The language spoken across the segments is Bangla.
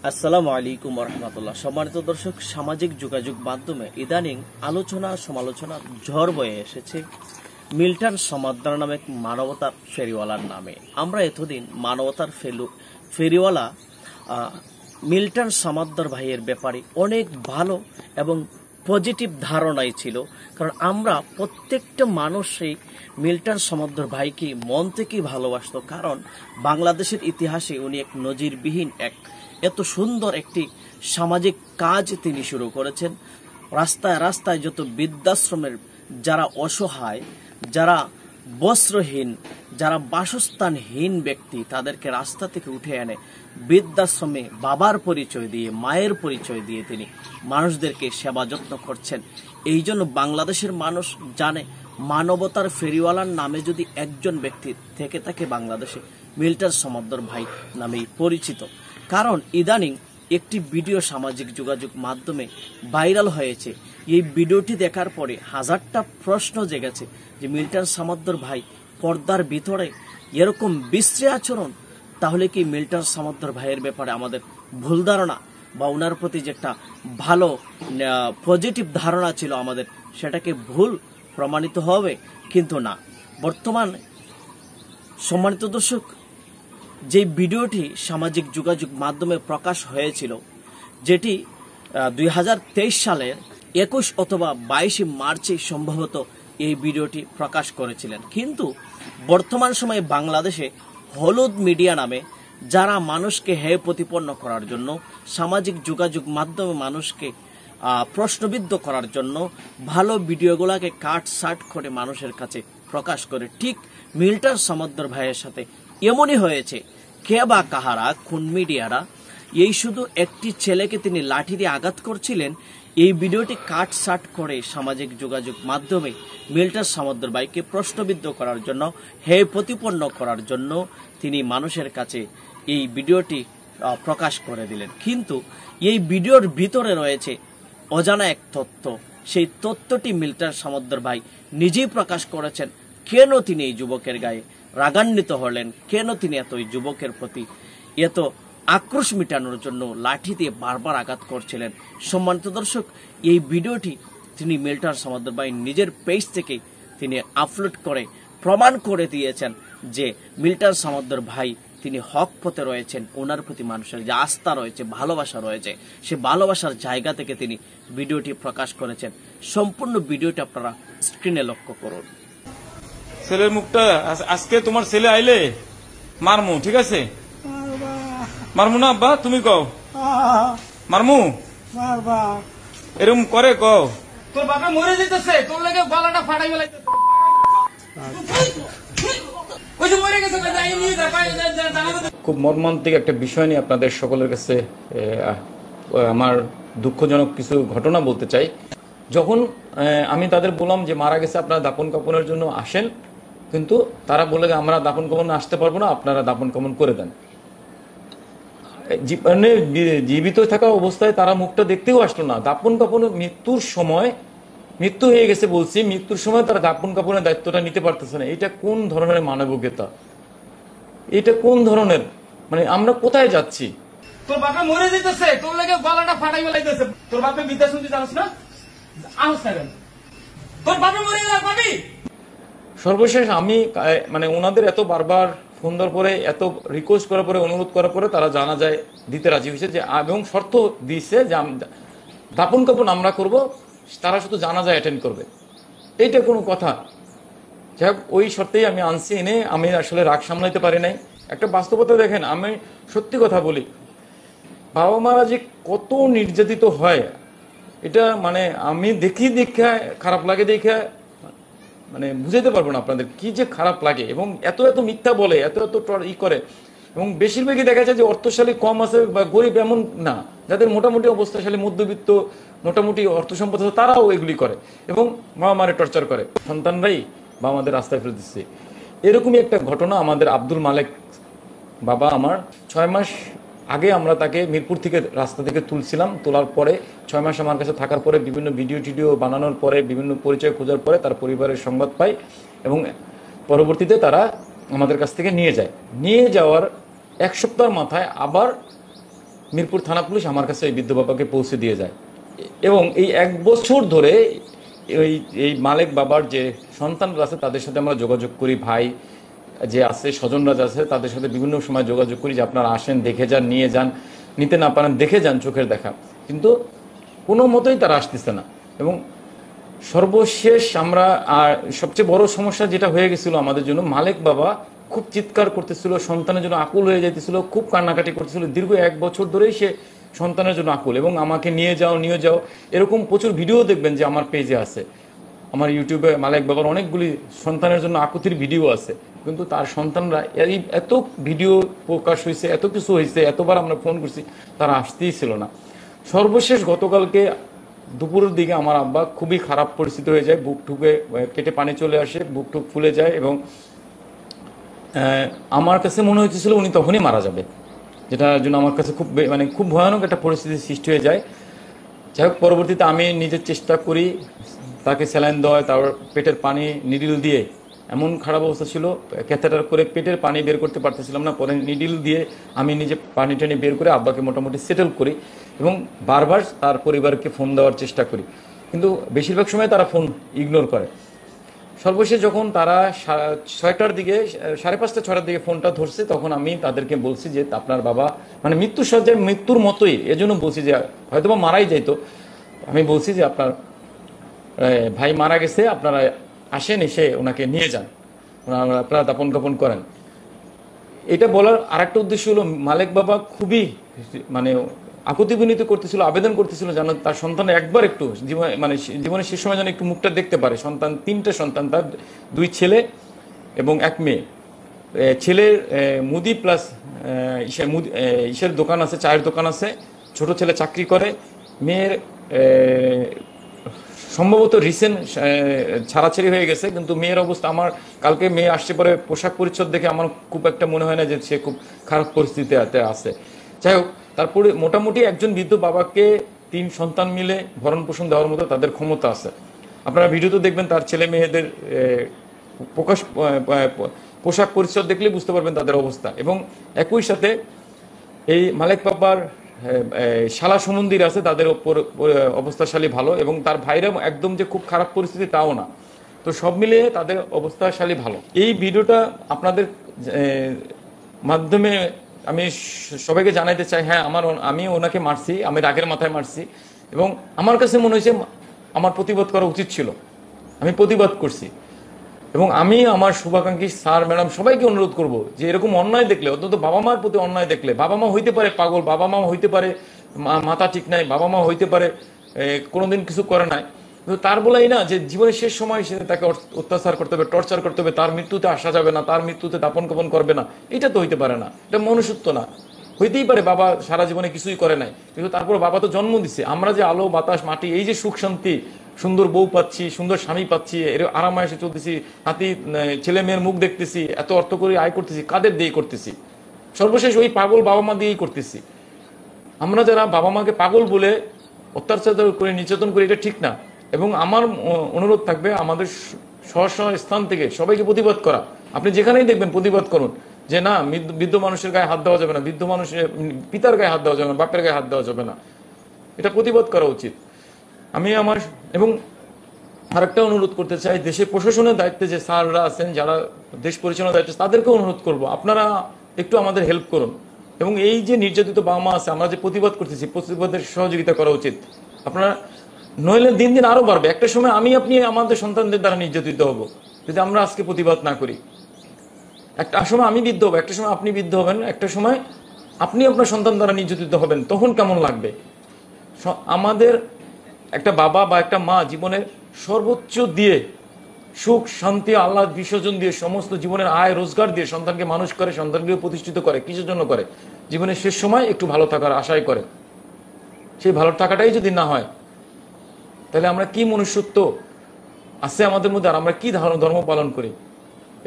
আসসালামু আলাইকুম রহমতুল্লাহ। সম্মানিত দর্শক, সামাজিক যোগাযোগ মাধ্যমে ইদানিং আলোচনা সমালোচনার ঝড় বয়ে এসেছে মিল্টন সমাদ্দার নামে এক মানবতার ফেরিওয়ালার নামে। আমরা এতদিন মানবতার ফেরিওয়ালা মিল্টন সমাদ্দার ভাইয়ের ব্যাপারে অনেক ভালো এবং পজিটিভ ধারণাই ছিল, কারণ আমরা প্রত্যেকটা মানুষই মিল্টন সমাদ্দার ভাইকে মন থেকেই ভালোবাসত। কারণ বাংলাদেশের ইতিহাসে উনি এক নজিরবিহীন এত সুন্দর একটি সামাজিক কাজ তিনি শুরু করেছেন। রাস্তায় রাস্তায় যত বৃদ্ধাশ্রমের যারা অসহায়, যারা বস্ত্রহীন, যারা বাসস্থানহীন ব্যক্তি, তাদেরকে রাস্তা থেকে উঠে এনে বৃদ্ধাশ্রমে বাবার পরিচয় দিয়ে, মায়ের পরিচয় দিয়ে তিনি মানুষদেরকে সেবা যত্ন করছেন। এই জন্য বাংলাদেশের মানুষ জানে মানবতার ফেরিওয়ালার নামে যদি একজন ব্যক্তি থেকে থাকে বাংলাদেশে, মিল্টন সমাদ্দার ভাই নামেই পরিচিত। কারণ ইদানিং একটি ভিডিও সামাজিক যোগাযোগ মাধ্যমে ভাইরাল হয়েছে। এই ভিডিওটি দেখার পরে হাজারটা প্রশ্ন জেগেছে যে মিল্টন সমাদ্দার ভাই পর্দার ভিতরে এরকম বিশ্রী আচরণ, তাহলে কি মিল্টন সমাদ্দার ভাইয়ের ব্যাপারে আমাদের ভুল ধারণা বা ওনার প্রতি যে একটা ভালো পজিটিভ ধারণা ছিল আমাদের, সেটাকে ভুল প্রমাণিত হবে? কিন্তু না। বর্তমান সম্মানিত দর্শক, যে ভিডিওটি সামাজিক যোগাযোগ মাধ্যমে প্রকাশ হয়েছিল, যেটি 2023 সালের 21 অথবা 22 মার্চে সম্ভবত এই ভিডিওটি প্রকাশ করেছিলেন। কিন্তু বর্তমান সময়ে বাংলাদেশে হলুদ মিডিয়া নামে যারা মানুষকে হেয় প্রতিপন্ন করার জন্য, সামাজিক যোগাযোগ মাধ্যমে মানুষকে প্রশ্নবিদ্ধ করার জন্য ভালো ভিডিওগুলোকে কাটসাট করে মানুষের কাছে প্রকাশ করে, ঠিক মিল্টন সমাদ্দার ভাইয়ের সাথে এমনই হয়েছে। কে বা কাহারা, কোন মিডিয়ারা এই শুধু একটি ছেলেকে তিনি লাঠি দিয়ে আঘাত করছিলেন, এই ভিডিওটি কাটসাট করে সামাজিক যোগাযোগ মাধ্যমে মিল্টন সমাদ্দার ভাইকে প্রশ্নবিদ্ধ করার জন্য, হেয় প্রতিপন্ন করার জন্য তিনি মানুষের কাছে এই ভিডিওটি প্রকাশ করে দিলেন। কিন্তু এই ভিডিওর ভিতরে রয়েছে অজানা এক তথ্য। সেই তথ্যটি মিল্টন সমাদ্দার ভাই নিজেই প্রকাশ করেছেন। কেন তিনি এই যুবকের গায়ে রাগান্বিত হলেন, কেন তিনি এত এই যুবকের প্রতি এত আক্রোশ মিটানোর জন্য লাঠি দিয়ে বারবার আঘাত করছিলেন। সম্মানিত দর্শক, এই ভিডিওটি তিনি মিল্টন সমাদ্দার ভাই নিজের পেজ থেকে তিনি আপলোড করে প্রমাণ করে দিয়েছেন যে মিল্টন সমাদ্দার ভাই তিনি হক পথে রয়েছেন। ওনার প্রতি মানুষের যে আস্থা রয়েছে, ভালোবাসা রয়েছে, সে ভালোবাসার জায়গা থেকে তিনি ভিডিওটি প্রকাশ করেছেন। সম্পূর্ণ ভিডিওটি আপনারা স্ক্রিনে লক্ষ্য করুন। ছেলের মুখটা আজকে তোমার ছেলে আইলে মারমু, ঠিক আছে? মারমু না আব্বা? তুমি কও মারমু, এরকম করে কও। তোর বাবা মরে যেতেছে, তোর লাগে গলাটা ফাটাই ফেলাইতেছে। খুব মর্মান্তিক একটা বিষয় নিয়ে আপনাদের সকলের কাছে আমার দুঃখজনক কিছু ঘটনা বলতে চাই। যখন আমি তাদের বললাম যে মারা গেছে, আপনারা দাপন কাপনের জন্য আসেন, কিন্তু তারা বলে আমরা দাপন কাপন আসতে পারবো না, আপনারা দাপন কাপন করে দেন। জীবিত থাকা অবস্থায় তারা মুখটা দেখতেও আসলো না। দাপন কাপনের মৃত্যুর সময়, মৃত্যু হয়ে গেছে বলছি, মৃত্যুর সময় তারা দাপন কাপনের দায়িত্বটা নিতে পারতেছে না। এটা কোন ধরনের মানবিকতা? এটা কোন ধরনের, মানে আমরা কোথায় যাচ্ছি? তোর বাবা মরে যেতেছে, তোর লাগে গলাটা ফাটাই ফেলাইতেছে। তোর বাপে বিদ্যা শুনতে জানিস না? তোর বাবা মরে গেল পাবি। সর্বশেষ আমি মানে ওনাদের এত বারবার ফোন দেওয়ার পরে, এত রিকোয়েস্ট করার পরে, অনুরোধ করার পরে তারা জানা যায় দিতে রাজি হয়েছে যে, এবং শর্ত দিয়েছে যে দাপন কাপন আমরা করব, তারা শুধু জানা যায় অ্যাটেন্ড করবে। এইটা কোনো কথা? যাই হোক, ওই শর্তেই আমি আনছি, এনে আমি আসলে রাগ সামলাইতে পারি নাই। একটা বাস্তবতা দেখেন, আমি সত্যি কথা বলি, বাবা মারা যে কত নির্যাতিত হয়, এটা মানে আমি দেখে খারাপ লাগে, দেখে মানে বুঝাইতে পারবো না আপনাদের কি যে খারাপ লাগে। এবং এত এত মিথ্যা বলে, এত এত করে, এবং বেশিরভাগই দেখা যায় যে অর্থশালী কম আছে বা গরিব এমন না, যাদের মোটামুটি অবস্থাশালী, মধ্যবিত্ত, মোটামুটি অর্থ সম্পদ আছে, তারাও এগুলি করে এবং বাবা মারে টর্চার করে। সন্তানরাই বাবা মাদের রাস্তায় ফেলে দিচ্ছে। এরকমই একটা ঘটনা আমাদের আব্দুল মালেক বাবা, আমার 6 মাস আগে আমরা তাকে মিরপুর থেকে রাস্তা থেকে তুলছিলাম। তোলার পরে 6 মাস আমার কাছে থাকার পরে, বিভিন্ন ভিডিও টিডিও বানানোর পরে, বিভিন্ন পরিচয় খোঁজার পরে তার পরিবারের সংবাদ পাই, এবং পরবর্তীতে তারা আমাদের কাছ থেকে নিয়ে যায়। নিয়ে যাওয়ার 1 সপ্তাহের মাথায় আবার মিরপুর থানা পুলিশ আমার কাছে এই বৃদ্ধ বাবাকে পৌঁছে দিয়ে যায়। এবং এই 1 বছর ধরে এই মালেক বাবার যে সন্তানরা আছে তাদের সাথে আমরা যোগাযোগ করি, ভাই যে আছে, স্বজনরা আছে, তাদের সাথে বিভিন্ন সময় যোগাযোগ করি যে আপনারা আসেন, দেখে যান, নিয়ে যান, নিতে না পারেন দেখে যান, চোখের দেখা। কিন্তু কোনো মতোই তারা আসতেছে না। এবং সর্বশেষ আমরা, আর সবচেয়ে বড় সমস্যা যেটা হয়ে গেছিল আমাদের জন্য, মালেক বাবা খুব চিৎকার করতেছিল, সন্তানের জন্য আকুল হয়ে যেতেছিল, খুব কান্নাকাটি করতেছিল। দীর্ঘ 1 বছর ধরেই সে সন্তানের জন্য আকুল, এবং আমাকে নিয়ে যাও এরকম প্রচুর ভিডিও দেখবেন যে আমার পেজে আছে, আমার ইউটিউবে মালেক বাবার অনেকগুলি সন্তানের জন্য আকুতির ভিডিও আছে। কিন্তু তার সন্তানরা এত ভিডিও প্রকাশ হয়েছে, এত কিছু হয়েছে, এতবার আমরা ফোন করছি, তারা আসতেই ছিল না। সর্বশেষ গতকালকে দুপুরের দিকে আমার আব্বা খুবই খারাপ পরিস্থিতি হয়ে যায়, বুক ঠুকে কেটে পানি চলে আসে, বুক ঠুক ফুলে যায়, এবং আমার কাছে মনে হয়েছিল উনি তখনই মারা যাবে, যেটার জন্য আমার কাছে খুব ভয়ানক একটা পরিস্থিতির সৃষ্টি হয়ে যায়। যাই হোক, পরবর্তীতে আমি নিজের চেষ্টা করি তাকে স্যালাইন দেওয়া, তার পেটের পানি নিডিল দিয়ে, এমন খারাপ অবস্থা ছিল, ক্যাথেটার করে পেটের পানি বের করতে পারতেছিলাম না, পরে নিডিল দিয়ে আমি নিজে পানি টানি বের করে আব্বাকে মোটামুটি সেটেল করি, এবং বারবার তার পরিবারকে ফোন দেওয়ার চেষ্টা করি, কিন্তু বেশিরভাগ সময় তারা ফোন ইগনোর করে। সর্বশেষ যখন তারা 6টার দিকে, 5:30 6টার দিকে ফোনটা ধরছে, তখন আমি তাদেরকে বলছি যে আপনার বাবা মানে মৃত্যুর সজ্জায়, মৃত্যুর মতোই, এজন্য বলছি যে হয়তো বা মারাই যাইতো, আমি বলছি যে আপনার ভাই মারা গেছে, আপনারা আসেন, এসে ওনাকে নিয়ে যান, আপনারা দাপন কাপন করেন। এটা বলার আরেকটা উদ্দেশ্য হলো, মালেক বাবা খুবই মানে আকুতি বিনীত করতেছিল, আবেদন করতেছিল যেন তার সন্তান একবার একটু জীবনের শেষ সময় যেন একটু মুখটা দেখতে পারে। সন্তান 3টে সন্তান, তার 2 ছেলে এবং 1 মেয়ে। ছেলের মুদি প্লাস ইসের দোকান আছে, চায়ের দোকান আছে, ছোট ছেলে চাকরি করে, মেয়ের সম্ভবত রিসেন্ট ছাড়াছাড়ি হয়ে গেছে, কিন্তু মেয়ের অবস্থা, আমার কালকে মেয়ে আসছে পরে পোশাক পরিচ্ছদ দেখে আমার খুব একটা মনে হয় না যে সে খুব খারাপ পরিস্থিতিতে আছে। যাই হোক, তারপরে মোটামুটি একজন বৃদ্ধ বাবাকে 3 সন্তান মিলে ভরণ পোষণ দেওয়ার মতো তাদের ক্ষমতা আছে। আপনারা ভিডিওতে দেখবেন তার ছেলে মেয়েদের পোশাক পরিচ্ছদ দেখলে বুঝতে পারবেন তাদের অবস্থা। এবং একই সাথে এই মালেক বাবার শালা সুমন্দির আছে, তাদের অবস্থাশালী ভালো, এবং তার ভাইরা একদম যে খুব খারাপ পরিস্থিতি তাও না। তো সব মিলিয়ে তাদের অবস্থাশালী ভালো। এই ভিডিওটা আপনাদের মাধ্যমে আমি সবাইকে জানাইতে চাই, হ্যাঁ আমি ওনাকে মারছি, আমি রাগের মাথায় মারছি, এবং আমার কাছে মনে হয়েছে আমার প্রতিবাদ করা উচিত ছিল, আমি প্রতিবাদ করছি। এবং আমি আমার শুভাকাঙ্ক্ষী স্যার ম্যাডাম সবাইকে অনুরোধ করব যে এরকম অন্যায় দেখলে, অন্তত বাবা মার প্রতি অন্যায় দেখলে, বাবা মা হইতে পারে পাগল, বাবা মা হইতে পারে মাথা ঠিক নাই, বাবা মা হইতে পারে কোনোদিন কিছু করে নাই, কিন্তু তার বলাই না যে জীবনের শেষ সময় সে তাকে অত্যাচার করতে হবে, টর্চার করতে হবে, তার মৃত্যুতে আসা যাবে না, তার মৃত্যুতে দাপন কাপন করবে না, এটা তো হইতে পারে না, এটা মনুষ্যত্ব না। হইতেই পারে বাবা সারা জীবনে কিছুই করে নাই, কিন্তু তারপর বাবা তো জন্ম দিছে, আমরা যে আলো বাতাস মাটি, এই যে সুখ শান্তি, সুন্দর বউ পাচ্ছি, সুন্দর স্বামী পাচ্ছি, এর আরামায়েশে চলতেছি, নাতি ছেলে মেয়ের মুখ দেখতেছি, এত অর্থ করে আয় করতেছি, কাদের দিয়ে করতেছি? সর্বশেষ ওই পাগল বাবা মা দিয়েই করতেছি। আমরা যারা বাবা মাকে পাগল বলে অত্যাচার করে, নির্যাতন করি, এটা ঠিক না। এবং আমার অনুরোধ থাকবে আমাদের স্ব স্থান থেকে সবাইকে প্রতিবাদ করা। আপনি যেখানেই দেখবেন প্রতিবাদ করুন যে না, বৃদ্ধ মানুষের গায়ে হাত দেওয়া যাবে না, বৃদ্ধ মানুষের পিতার গায়ে হাত দেওয়া যাবে না, বাপের গায়ে হাত দেওয়া যাবে না, এটা প্রতিবাদ করা উচিত। আমি আমার এবং আরেকটা অনুরোধ করতে চাই, দেশের প্রশাসনের দায়িত্বে যে স্যাররা আছেন, যারা দেশ পরিচালনার দায়িত্বে, তাদেরকে অনুরোধ করব আপনারা একটু আমাদের হেল্প করুন। এবং এই যে নির্যাতিত বাবা মা আছে, আমরা যে প্রতিবাদ করতেছি, প্রতিবাদের সহযোগিতা করা উচিত। আপনারা নইলে দিন দিন আরো বাড়বে। একটা সময় আপনি আমাদের সন্তানদের দ্বারা নির্যাতিত হব যদি আমরা আজকে প্রতিবাদ না করি। একটা সময় আমি বৃদ্ধ হবো, একটা সময় আপনি বৃদ্ধ হবেন, একটা সময় আপনি আপনার সন্তান দ্বারা নির্যাতিত হবেন, তখন কেমন লাগবে? আমাদের একটা বাবা বা একটা মা জীবনের সর্বোচ্চ দিয়ে, সুখ শান্তি আল্লাহ বিসর্জন দিয়ে, সমস্ত জীবনের আয় রোজগার দিয়ে সন্তানকে মানুষ করে, সন্তানকে প্রতিষ্ঠিত করে, কিসের জন্য করে? জীবনের শেষ সময় একটু ভালো থাকার আশায় করে। সেই ভালো থাকাটাই যদি না হয়, তাহলে আমরা কি মনুষ্যত্ব আছে আমাদের মধ্যে, আর আমরা কি ধর্ম পালন করি?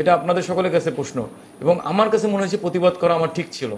এটা আপনাদের সকলের কাছে প্রশ্ন। এবং আমার কাছে মনে হয়েছে প্রতিবাদ করা আমার ঠিক ছিল।